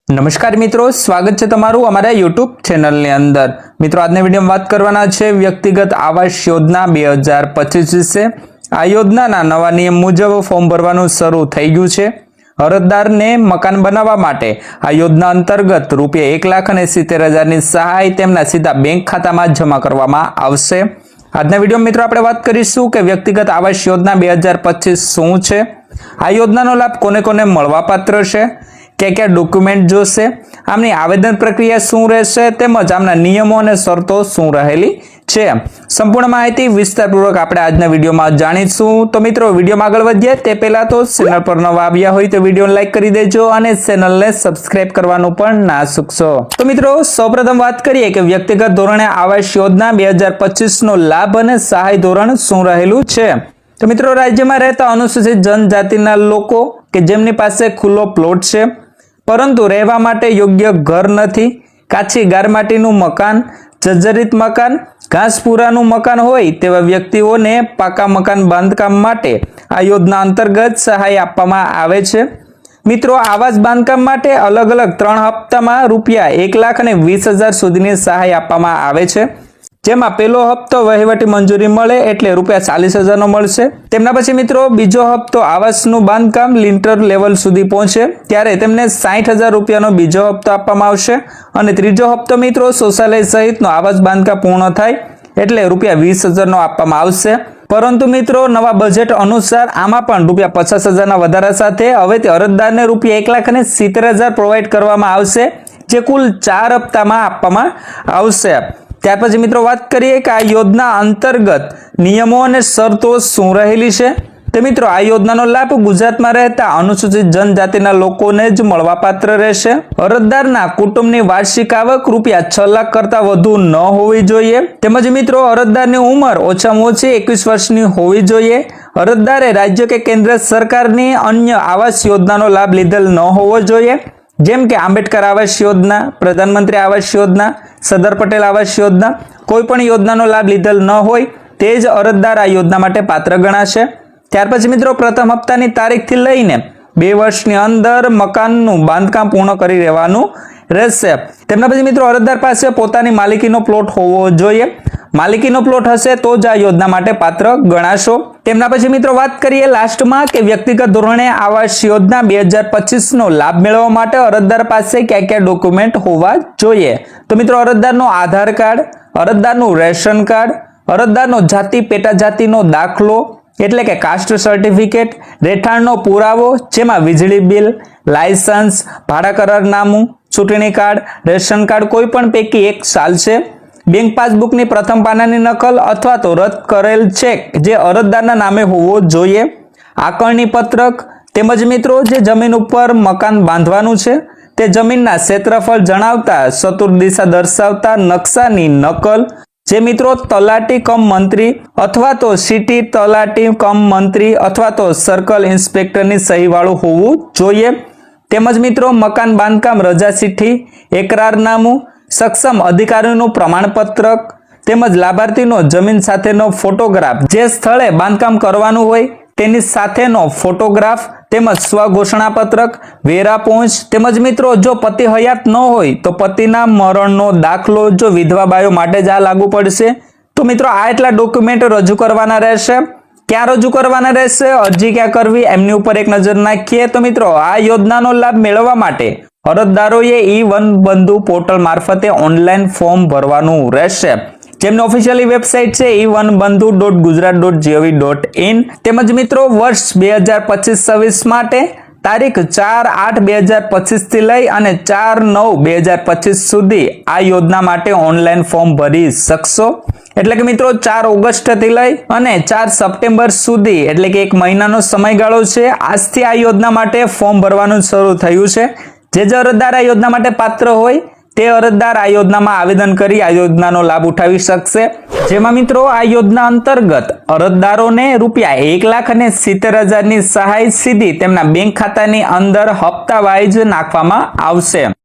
નમસ્કાર મિત્રો, સ્વાગત છે તમારું અમારા YouTube ચેનલની અંદર। મિત્રો આજના વિડીયોમાં વાત કરવાના છે વ્યક્તિગત આવાસ યોજના 2025 વિશે। આ યોજનાના નવા નિયમ મુજબ ફોર્મ ભરવાનું શરૂ થઈ ગયું છે। અરજદારને મકાન બનાવવા માટે આ યોજના અંતર્ગત ₹1,70,000 ની સહાય તેમના સીધા બેંક ખાતામાં જમા કરવામાં આવશે। આજના વિડીયોમાં મિત્રો આપણે વાત કરીશું કે વ્યક્તિગત આવાસ યોજના 2025 શું છે, આ યોજનાનો લાભ કોને કોને મળવાપાત્ર છે, क्या डॉक्यूमेंट जोशे, आमनी आवेदन प्रक्रिया शुं रहेशे तेमज आमना नियमों अने शर्तो शुं रहेली छे। संपूर्ण माहिती विस्तारपूर्वक आपणे आजना विडियोमां जाणीशुं। तो मित्रों विडियोमां आगळ वधीए ते पहेला तो चेनल पर नवा आव्या होय तो विडियोने लाइक करी देजो अने चेनलने सब्सक्राइब करवानुं पण ना चूकशो। तो मित्रों सौप्रथम वात करीए के व्यक्तिगत धोरणे आवास योजना 2025 नो लाभ अने सहाय धोरण शुं रहेलुं छे। तो मित्रों राज्यमां रहता अनुसूचित जनजातिना लोको के जेमनी पासे खुल्लो प्लॉट छे परंतु रहवा माटे योग्य घर नथी, काची गारमाटीनुं मकान, जर्जरित मकान, घासपूरानुं मकान होय तेवा व्यक्तिओने पाका मकान बांधकाम माटे आ योजना अंतर्गत सहाय आपवामां आवे छे। मित्रों आवास बांधकाम माटे अलग अलग 3 हप्तामां ₹1,20,000 सुधीनी सहाय आपवामां आवे छे। जेमां पहेलो हप्तो वहीवटी मंजूरी मळे एटले ₹40,000 नो मळशे। तेमना पछी मित्रों बीजो हप्तो आवासनुं बांधकाम लिंटर लेवल सुधी पहोंचे त्यारे तेमने ₹60,000 नो बीजो हप्तो आपवामां आवशे अने त्रीजो हप्तो मित्रों शौचालय सहितनो आवास बांधकाम पूर्ण थाय एटले ₹20,000 नो आपवामां आवशे। परंतु मित्रों नवा बजेट अनुसार आमां पण ₹50,000 ना वधारा साथे हवे ते अरजदारने ₹1,70,000 प्रोवाइड करवामां आवशे जे कुल 4 हप्तामां आपवामां आवशे। त्यार पछी मित्रों बात करिए कि आ योजना अंतर्गत नियमों और शर्तों शुं रहेली छे। तो मित्रों आ योजनानो लाभ गुजरातमां रहता अनुसूचित जनजातिना लोकोने ज मळवापात्र रहेशे। अरजदारना कुटुंबनी वार्षिक आवक ₹6 लाख करता वधु न होवी जोईए। तेमज मित्रों अरजदारनी उंमर ओछामां ओછી 21 वर्षनी होवी जोईए। अरजदारे राज्य के केंद्र सरकारनी अन्य आवास योजनानो लाभ लीधेल न होवो जोईए जेम के आंबेडकर आवास योजना, प्रधानमंत्री आवास योजना, सरदार पटेल आवास योजना कोईपण योजनानो लाभ लीधेल न होय ते ज अरजदार आ योजना माटे पात्र गणाशे। त्यार पछी मित्रों प्रथम हप्तानी तारीखथी लईने 2 वर्षनी अंदर मकाननुं बांधकाम पूर्ण करी लेवानुं रहेशे। तेमना पछी मित्रों अरजदार पासे पोतानी मालिकीनो प्लॉट होवो जोईए। मालिकीनो प्लॉट हशे तो ज आ योजना माटे पात्र गणाशो। तेमना पछी मित्रों बात करीए लास्टमां के व्यक्तिगत धोरणे आवास योजना 2025 नो लाभ मेळववा माटे अरजदार पासे क्या डॉक्यूमेंट होवा जोईए। तो मित्रों अरजदारनो आधार कार्ड, अरजदारनुं रेशन कार्ड, अरजदारनो जाति पेटा जातिनो दाखलो एटले के कास्ट सर्टिफिकेट, રહેઠાણનો પુરાવો જેમાં વીજળી બિલ, લાયસન્સ, ભાડા કરારનામું, ચૂંટણી કાર્ડ, રેશન કાર્ડ કોઈ પણ પૈકી એક ચાલશે। બેંક પાસબુકની પ્રથમ પાનાની નકલ અથવા તો રદ કરેલ ચેક જે અરજદારના નામે હોવો જોઈએ। આકરણી પત્રક તેમજ મિત્રો જે જમીન ઉપર મકાન બાંધવાનું છે તે જમીનના ક્ષેત્રફળ જણાવતા ચતુર્દિશા દર્શાવતા નકશાની નકલ जे मित्रों तलाटी कम मंत्री अथवा तो सिटी तलाटी कम मंत्री अथवा तो सर्कल इंस्पेक्टर नी सही वाळुं होवुं जोईए। तेमज मित्रों मकान बांधकाम रजा चिठ्ठी, एकरारनामું, सक्षम अधिकारीनुं प्रमाणपत्रक तेमज लाभार्थीनो जमीन साथेनो फोटोग्राफ जे स्थळे बांधकाम करवानुं होय तेनी साथेनो फोटोग्राफ तेमज स्वघोषणा पत्रक, वेरा पहुंच तेमज मित्रों जो पति हयात न होय तो पतिना मरणनो दाखलो जो विधवा बायो माटे ज आ लागू पड़शे। तो मित्रों आ एटला डॉक्यूमेंट रजू करवाना रहेशे। क्या रजू करवाना रहेशे, अरजी क्या करवी एमनी उपर एक नजर नाखीए। तो मित्रों आ योजनानो लाभ मेळववा माटे अरजदारोए ई1 बंधु पोर्टल मार्फते ऑनलाइन फॉर्म भरवानुं रहेशे જેમની ઓફિશિયલી વેબસાઇટ છે e1bandhu.gujarat.gov.in। તેમજ મિત્રો વર્ષ 2025-26 માટે તારીખ 4/8/2025 થી લઈ અને 4/9/2025 સુધી આ યોજના માટે ઓનલાઈન ફોર્મ ભરી શકશો। એટલે કે મિત્રો 4 ઓગસ્ટ થી લઈ અને 4 સપ્ટેમ્બર સુધી એટલે કે 1 મહિનાનો સમયગાળો છે। આજથી આ યોજના માટે ફોર્મ ભરવાનું શરૂ થયું છે। જે અરજદાર આ યોજના માટે પાત્ર હોય તે અરજદાર આ યોજનામાં આવેદન કરી આ યોજનાનો લાભ ઉઠાવી શકશે। જેમાં મિત્રો આ યોજના અંતર્ગત અરજદારોને ₹1,70,000 ની સહાય સીધી તેમના બેંક ખાતાની અંદર હપ્તા વાઇઝ નાખવામાં આવશે।